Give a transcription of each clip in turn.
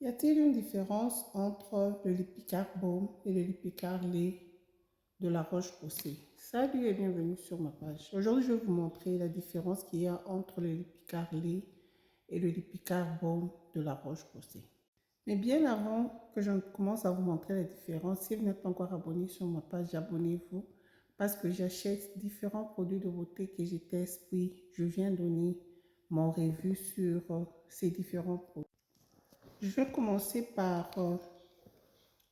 Y a-t-il une différence entre le Lipikar Balm et le Lipikar Lait de la Roche-Posay? Salut et bienvenue sur ma page. Aujourd'hui, je vais vous montrer la différence qu'il y a entre le Lipikar Lait et le Lipikar Balm de la Roche-Posay. Mais bien avant que je ne commence à vous montrer la différence, si vous n'êtes pas encore abonné sur ma page, abonnez-vous parce que j'achète différents produits de beauté que je teste, puis je viens donner mon review sur ces différents produits. Je vais commencer par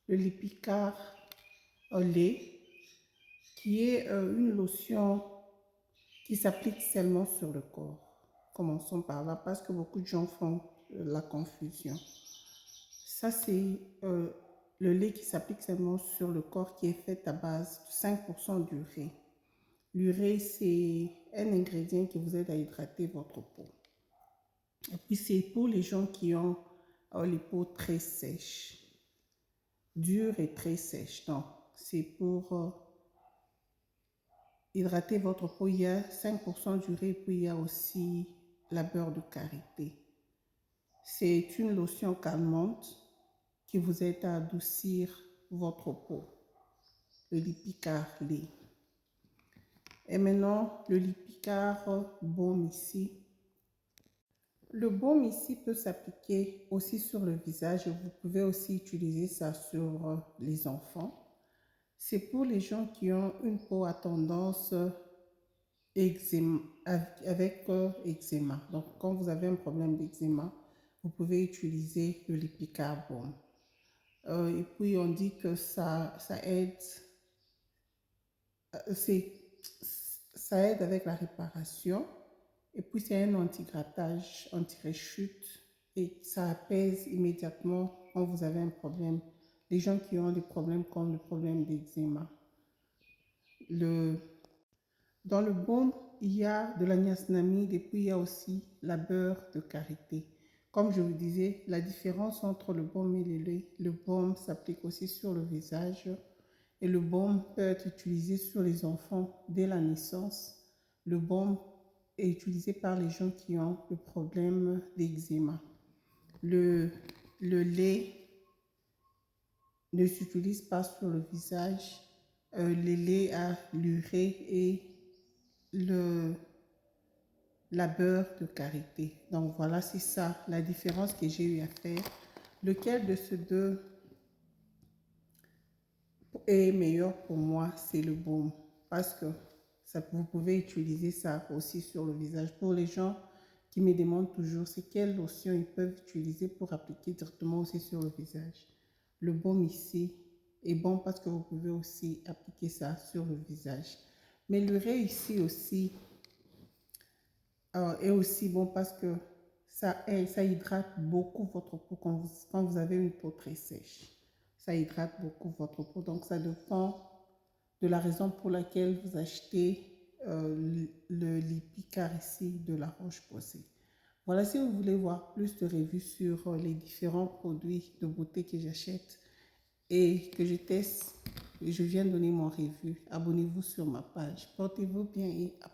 le Lipikar lait, qui est une lotion qui s'applique seulement sur le corps. Commençons par là parce que beaucoup de gens font la confusion. Ça, c'est le lait qui s'applique seulement sur le corps, qui est fait à base de 5% d'urée. L'urée, c'est un ingrédient qui vous aide à hydrater votre peau. Et puis, c'est pour les gens qui ont les peaux très sèches, dures et très sèches. Donc, c'est pour hydrater votre peau. Il y a 5% d'urée, puis il y a aussi la beurre de karité. C'est une lotion calmante qui vous aide à adoucir votre peau, le Lipikar lait. Et maintenant, le Lipikar Balm ici. Le baume ici peut s'appliquer aussi sur le visage. Vous pouvez aussi utiliser ça sur les enfants. C'est pour les gens qui ont une peau à tendance avec eczéma. Donc, quand vous avez un problème d'eczéma, vous pouvez utiliser le Lipikar Balm. Et puis, on dit que ça aide, ça aide avec la réparation. Et puis, c'est un anti-grattage, anti-rechute. Et ça apaise immédiatement quand vous avez un problème. Les gens qui ont des problèmes comme le problème d'eczéma. Dans le baume, il y a de la niacinamide et puis il y a aussi la beurre de karité. Comme je vous disais, la différence entre le baume et le lait, le baume s'applique aussi sur le visage et le baume peut être utilisé sur les enfants dès la naissance. Le baume est utilisé par les gens qui ont le problème d'eczéma. Le lait ne s'utilise pas sur le visage. Le lait a l'urée et la beurre de karité. Donc voilà, c'est ça la différence que j'ai eu à faire. Lequel de ces deux est meilleur pour moi? C'est le baume parce que vous pouvez utiliser ça aussi sur le visage. Pour les gens qui me demandent toujours c'est quelle lotion ils peuvent utiliser pour appliquer directement aussi sur le visage. Le baume ici est bon parce que vous pouvez aussi appliquer ça sur le visage. Mais l'urée ici aussi est aussi bon parce que ça hydrate beaucoup votre peau quand vous avez une peau très sèche. Ça hydrate beaucoup votre peau. Donc, ça dépend de la raison pour laquelle vous achetez le Lipikar ici de la Roche-Posay. Voilà, si vous voulez voir plus de revues sur les différents produits de beauté que j'achète et que je teste, je viens donner mon review. Abonnez-vous sur ma page. Portez-vous bien et à